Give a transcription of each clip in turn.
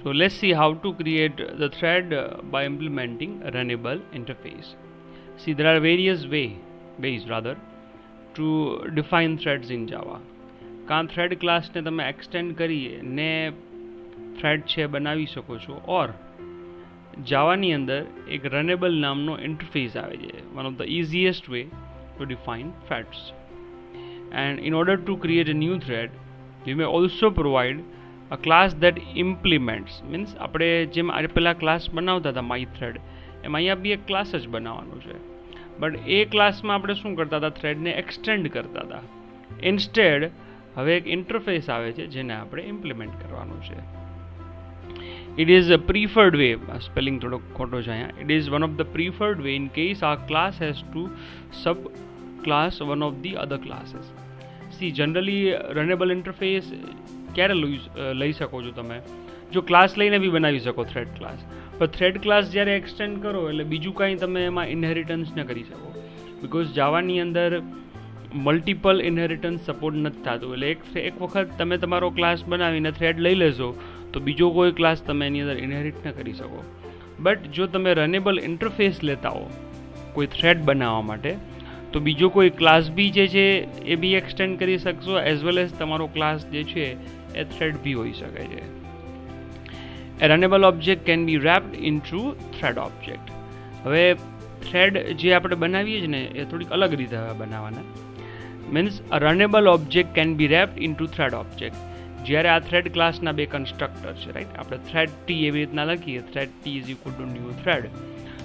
So let's see how to create the thread by implementing a runnable interface. See, there are various ways to define threads in Java. કાં thread ક્લાસને તમે extend કરી ને thread છે બનાવી શકો છો, ઓર જાવાની અંદર એક રનેબલ નામનો ઇન્ટરફેસ આવે છે. One of the easiest way to define threads. And in order to create a new thread we may also provide a class that implements. Means આપણે જેમ પહેલાં ક્લાસ બનાવતા હતા માય થ્રેડ, એમ અહીંયા બી એક ક્લાસ જ બનાવવાનું છે. બટ એ ક્લાસમાં આપણે શું કરતા હતા, થ્રેડને એક્સટેન્ડ કરતા હતા. ઇન્સ્ટેડ હવે એક ઇન્ટરફેસ આવે છે જેને આપણે ઇમ્પ્લિમેન્ટ કરવાનું છે. It is a preferred way. Spelling થોડો ખોટો છે અહીંયા. It is one of the preferred way in case આ class has to sub class one of the other classes. See, generally runnable interface ક્યારે લઈ શકો છો તમે? જો ક્લાસ લઈને બી બનાવી શકો થ્રેડ ક્લાસ. પણ થ્રેડ ક્લાસ જ્યારે એક્સટેન્ડ કરો એટલે બીજું કાંઈ તમે એમાં ઇનહેરિટન્સ ન કરી શકો. બિકોઝ જાવાની અંદર મલ્ટિપલ ઇનહેરિટન્સ સપોર્ટ નથી થતું. એટલે એક વખત તમે તમારો ક્લાસ બનાવીને થ્રેડ લઈ લેશો તો બીજો કોઈ ક્લાસ તમે એની અંદર ઇનહેરિટ ન કરી શકો. બટ જો તમે રનેબલ ઇન્ટરફેસ લેતા હો કોઈ થ્રેડ બનાવવા માટે, તો બીજો કોઈ ક્લાસ બી જે છે એ બી એક્સટેન્ડ કરી શકશો, એઝ વેલ એઝ તમારો ક્લાસ જે છે એ થ્રેડ બી હોઈ શકે છે. A runnable object can be wrapped into thread object. હવે થ્રેડ જે આપણે બનાવીએ છીએ ને એ થોડીક અલગ રીતે બનાવવાના. Means a runnable object can be wrapped into thread object. જ્યારે આ થ્રેડ ક્લાસના બે કન્સ્ટ્રક્ટર છે, રાઈટ? આપણે થ્રેડ ટી એવી રીતના લખીએ, thread T is equal to new thread.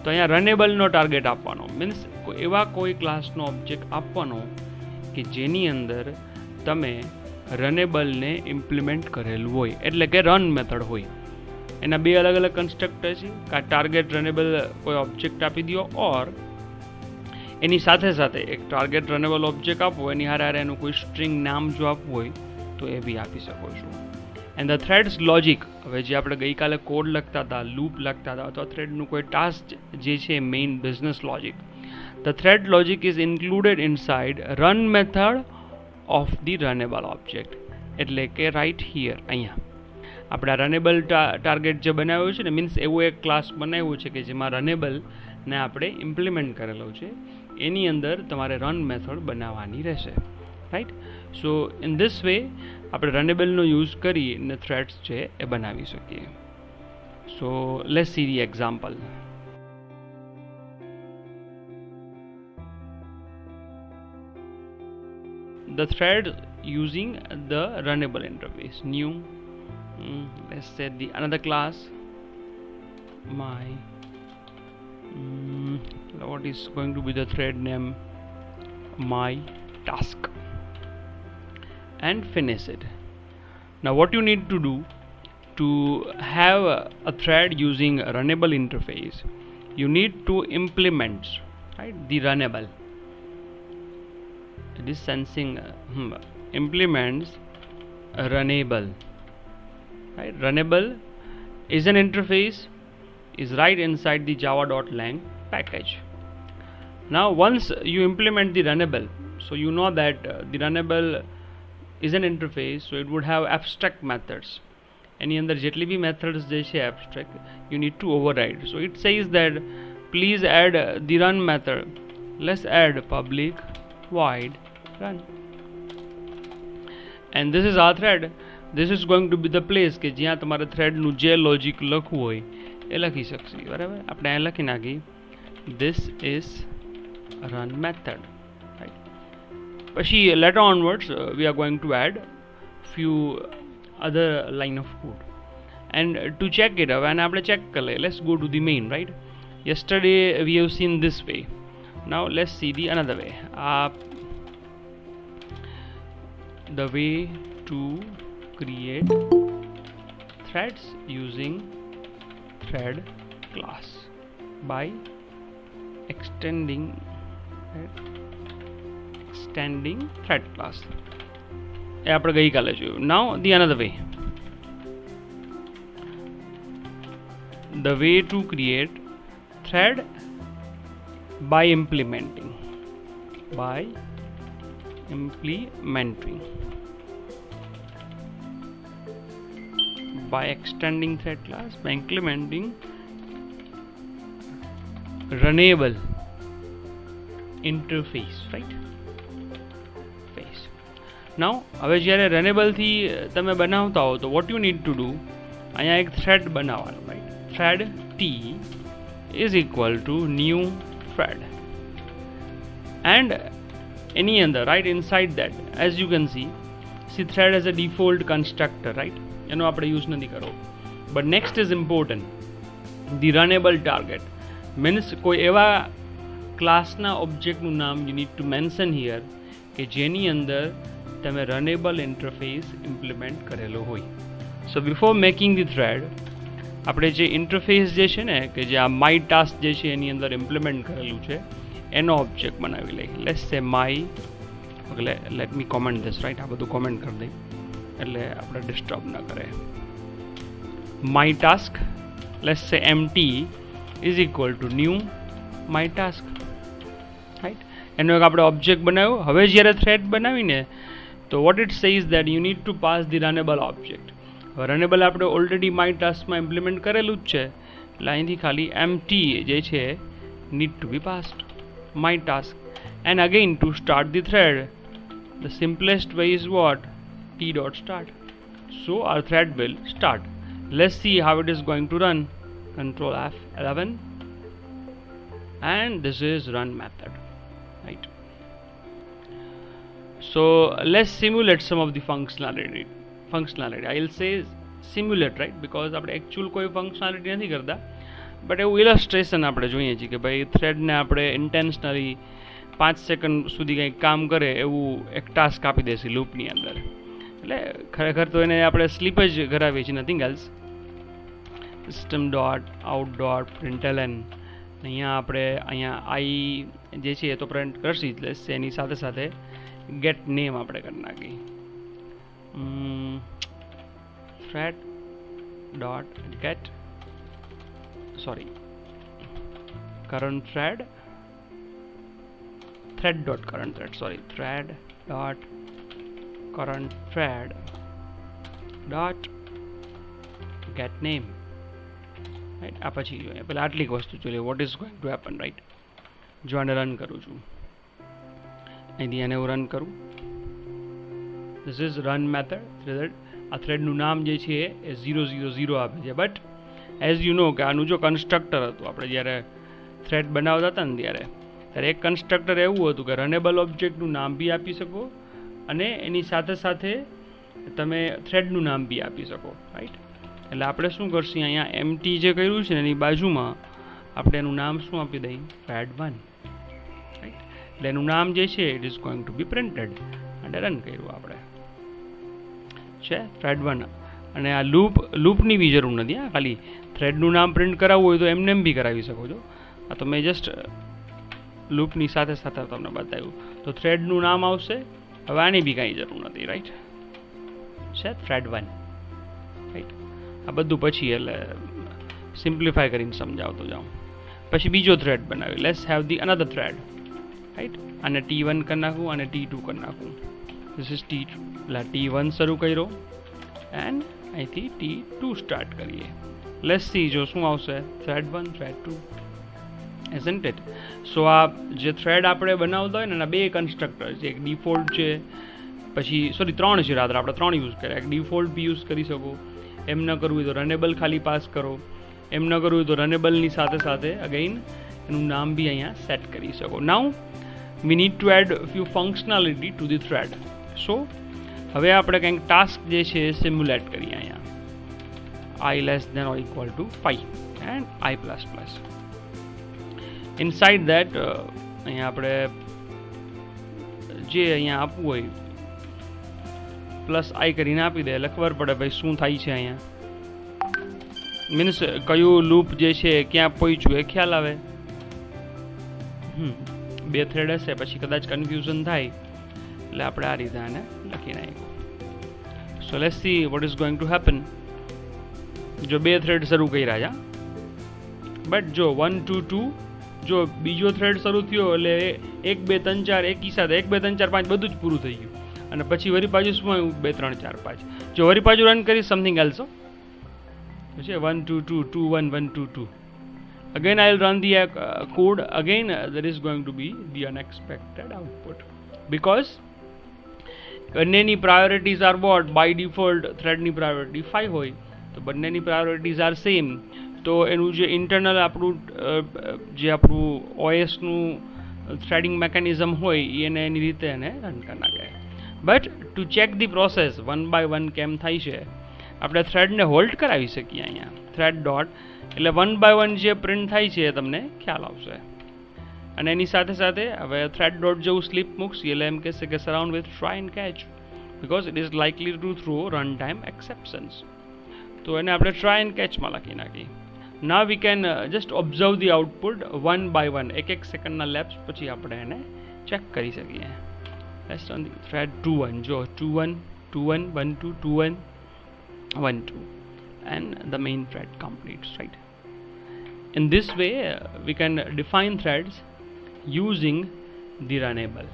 તો અહીંયા રનેબલનો ટાર્ગેટ આપવાનો. મીન્સ એવા કોઈ ક્લાસનો ઓબ્જેક્ટ આપવાનો કે જેની અંદર તમે રનેબલને ઇમ્પ્લિમેન્ટ કરેલું હોય, એટલે કે રન મેથડ હોય. એના બે અલગ અલગ કન્સ્ટ્રક્ટર છે. કાં ટાર્ગેટ રનેબલ કોઈ ઓબ્જેક્ટ આપી દો, ઓર એની સાથે સાથે એક ટાર્ગેટ રનેબલ ઓબ્જેક્ટ આપવો, એની હારે એનું કોઈ સ્ટ્રિંગ નામ જો આપવું હોય તો એ બી આપી શકો છો. એન્ડ ધ થ્રેડ્સ લોજિક, હવે જે આપણે ગઈકાલે કોડ લખતા હતા, લૂપ લખતા હતા, અથવા થ્રેડનું કોઈ ટાસ્ક જે છે main business logic, the thread logic is included inside run method of the runnable object. એટલે કે રાઇટ હિયર, અહીંયા આપણે આ રનેબલ ટાર્ગેટ જે બનાવ્યો છે ને, મીન્સ એવું એક ક્લાસ બનાવ્યું છે કે જેમાં રનેબલને આપણે ઇમ્પ્લિમેન્ટ કરેલો છે, એની અંદર તમારે રન મેથડ બનાવવાની રહેશે, right? So in this way આપણે રનેબલનો યુઝ કરીને થ્રેડ્સ છે એ બનાવી શકીએ. So let's see the example. The thread using the runnable interface, new, let's set the another class, my what is going to be the thread name, my task, and finish it. Now what you need to do to have a thread using a runnable interface, you need to implement, right, the runnable. It is sensing implements runnable, right? Runnable is an interface, is right inside the java.lang package. Now once you implement the runnable, so you know that the runnable is an interface, so it would have abstract methods. Any અંદર જેટલી બી methods જે છે abstract, you need to override. So it says that please add the run method. Let's add public void run, and this is our thread. This is going to be the place કે જ્યાં તમારે થ્રેડનું જે logic લખવું હોય એ લખી શકશે, બરાબર? આપણે અહીંયા લખી નાખી this is run method, right? પછી later onwards we are going to add few other line of code, and to check it હવે આને આપણે ચેક કરી લઈએ. Let's go to the main, right? Yesterday we have seen this way. Now let's see the another way. The way to create threads using thread class by extending thread class. એ આપણે ગઈકાલે જોયું. Now the another way. The way to create thread by implementing. by extending thread class by implementing runnable interface, right? Face. Now હવે જ્યારે રનેબલ થી તમે બનાવતા હો તો what you need to do, અહીંયા એક thread બનાવવાનો, right? Thread t is equal to new thread, and any other, right? Inside that, as you can see thread as a default constructor, right? એનો આપણે યુઝ નથી કરવો. but next is important, the runnable target means કોઈ એવા ક્લાસના ઓબ્જેક્ટનું નામ you need to mention here કે જેની અંદર તમે રનેબલ ઇન્ટરફેસ ઇમ્પ્લિમેન્ટ કરેલો હોય. સો બિફોર મેકિંગ ધી થ્રેડ આપણે જે ઇન્ટરફેસ જે છે ને કે જે આ માય ટાસ્ક જે છે એની અંદર ઇમ્પ્લિમેન્ટ કરેલું છે એનો ઓબ્જેક્ટ બનાવી લઈએ. લેટ્સ સે માય, એટલે let me comment this, right? આ બધું કોમેન્ટ કરી દઈ એટલે આપણે ડિસ્ટર્બ ન કરે. માય ટાસ્ક, લેટ્સ સે empty is equal to new my task, right? એનો એક આપણે ઓબ્જેક્ટ બનાવ્યો. હવે જ્યારે થ્રેડ બનાવીને તો what it says that you need to pass the runnable object. હવે રનેબલ આપણે ઓલરેડી માય ટાસ્કમાં ઇમ્પ્લિમેન્ટ કરેલું જ છે એટલે અહીંથી ખાલી empty જે છે need to be passed my task. and again to start the thread the simplest way is what? t dot start. so our thread will start. let's see how it is going to run. Control F11, and this is run method, right? so let's simulate some of the functionality. I'll say simulate, right? because આપણે actual કોઈ functionality નથી કરતા, but એવું illustration આપણે જોઈએ છીએ કે ભાઈ થ્રેડને આપણે ઇન્ટેન્શનલી 5 સેકન્ડ સુધી કંઈક કામ કરે એવું એક ટાસ્ક આપી દેશે લૂપની અંદર. એટલે ખરેખર તો એને આપણે સ્લીપ જ કરાવીએ છીએ, nothing else. System dot out dot println, અહીંયા આપણે અહીંયા આઈ જે છે એ તો પ્રિન્ટ કરશી જ, એટલે એની સાથે સાથે ગેટ નેમ આપણે કરી નાખી. Thread dot get current thread, thread dot current thread, thread dot current thread dot get name, right? આ પછી જોઈએ પહેલા આટલી વસ્તુ જોઈએ what is going to happen, right? જો આને રન કરું છું, અહીંથી આને હું રન કરું, this is run method. આ થ્રેડનું નામ જે છે એ 000 આપે છે. બટ એઝ યુ નો કે આનું જો કન્સ્ટ્રક્ટર હતું આપણે જ્યારે થ્રેડ બનાવતા હતા ને ત્યારે એક કન્સ્ટ્રક્ટર એવું હતું કે રનેબલ ઓબ્જેક્ટનું નામ બી આપી શકો અને એની સાથે સાથે તમે થ્રેડનું નામ બી આપી શકો, રાઈટ? એટલે આપણે શું કરશું, અહીંયા empty જે કર્યું છે ને એની બાજુમાં આપણે એનું નામ શું આપી દઈએ? thread1, right? એટલે એનું નામ જે છે it is going to be printed અને રન કર્યું આપણે છે thread1. અને આ લૂપની બી જરૂર નથી. હા, ખાલી થ્રેડનું નામ પ્રિન્ટ કરાવવું હોય તો એમને એમ બી કરાવી શકો છો. આ તો મેં જસ્ટ લૂપની સાથે સાથે તમને બતાવ્યું. તો થ્રેડનું નામ આવશે. હવે આની બી કાંઈ જરૂર નથી, રાઈટ? છે thread1, રાઈટ? આ બધું પછી એટલે સિમ્પ્લિફાય કરીને સમજાવતો જાઉં. પછી બીજો થ્રેડ બનાવી. Let's have the another thread, right? અને T1 કરી નાખું અને T2 કરી નાખું. This is T2. એટલે T1 શરૂ કર્યો એન્ડ અહીંથી T2 સ્ટાર્ટ કરીએ. લેટ્સ સી જો શું આવશે. thread1, thread2, isn't it? સો આ જે થ્રેડ આપણે બનાવતા હોય ને એના બે કન્સ્ટ્રક્ટર છે. એક ડિફોલ્ટ છે, પછી ત્રણ છે રાદર, આપણે ત્રણ યુઝ કર્યા. એક ડિફોલ્ટ બી યુઝ કરી શકો. એમ ન કરવું હોય તો રનેબલ ખાલી પાસ કરો. એમ ન કરવું હોય તો રનેબલની સાથે સાથે અગેઇન એનું નામ બી અહીંયા સેટ કરી શકો. Now we need to add few functionality to the thread. So હવે આપણે કંઈક ટાસ્ક જે છે એ સિમ્યુલેટ કરીએ. અહીંયા i less than or equal to 5 and i plus plus. inside that અહીંયા આપણે જે અહીંયા આપવું હોય પ્લસ આઈ કરીને આપી દે એટલે ખબર પડે ભાઈ શું થાય છે અહીંયા. મીન્સ કયું લૂપ જે છે ક્યાં પહોંચ્યું એ ખ્યાલ આવે. બે થ્રેડ હશે પછી કદાચ કન્ફ્યુઝન થાય એટલે આપણે આ રીતે આને લખી નાખ્યું. So let's see what is going to happen. જો બે થ્રેડ શરૂ કર્યા છે, બટ જો 1 2 2 જો બીજો થ્રેડ શરૂ થયો એટલે 1 2 3 4 એકી સાથે 1 2 3 4 5 બધું જ પૂરું થઈ ગયું. અને પછી વરી પાછું શું આવ્યું? 2 3 4 5. જો વરી પાછું રન કરી સમથિંગ એલ્સ. પછી 1 2 2 2 1 1 2 2. Again I'll run the code. Again there is going to be the unexpected output, because બંનેની priorities are what? By default threadની priority 5 હોય, તો બંનેની priorities are same, તો એનું જે ઇન્ટરનલ આપણું જે આપણું OSનું થ્રેડિંગ મેકેનિઝમ હોય એને એની રીતે એને રન કરી નાખે. But to check the process 1 by 1 કેમ થાય છે, આપણે થ્રેડને હોલ્ડ કરાવી શકીએ અહીંયા થ્રેડ ડોટ, એટલે 1 by 1 જે પ્રિન્ટ થાય છે એ તમને ખ્યાલ આવશે. અને એની સાથે સાથે હવે થ્રેડ ડોટ જેવું સ્લીપ મૂકશે એટલે એમ કહેશે કે surround with try and catch, because it is likely to throw run time exceptions. તો એને આપણે ટ્રાય એન્ડ કેચમાં લખી નાખી. Now we can just observe the output 1 by 1, એક સેકન્ડના લેપ્સ પછી આપણે એને ચેક કરી શકીએ. Let's run the thread 2 1, જો 2 1 2 1 1 2 2 1 1 2, and the main thread completes, right? In this way we can define threads using the runnable.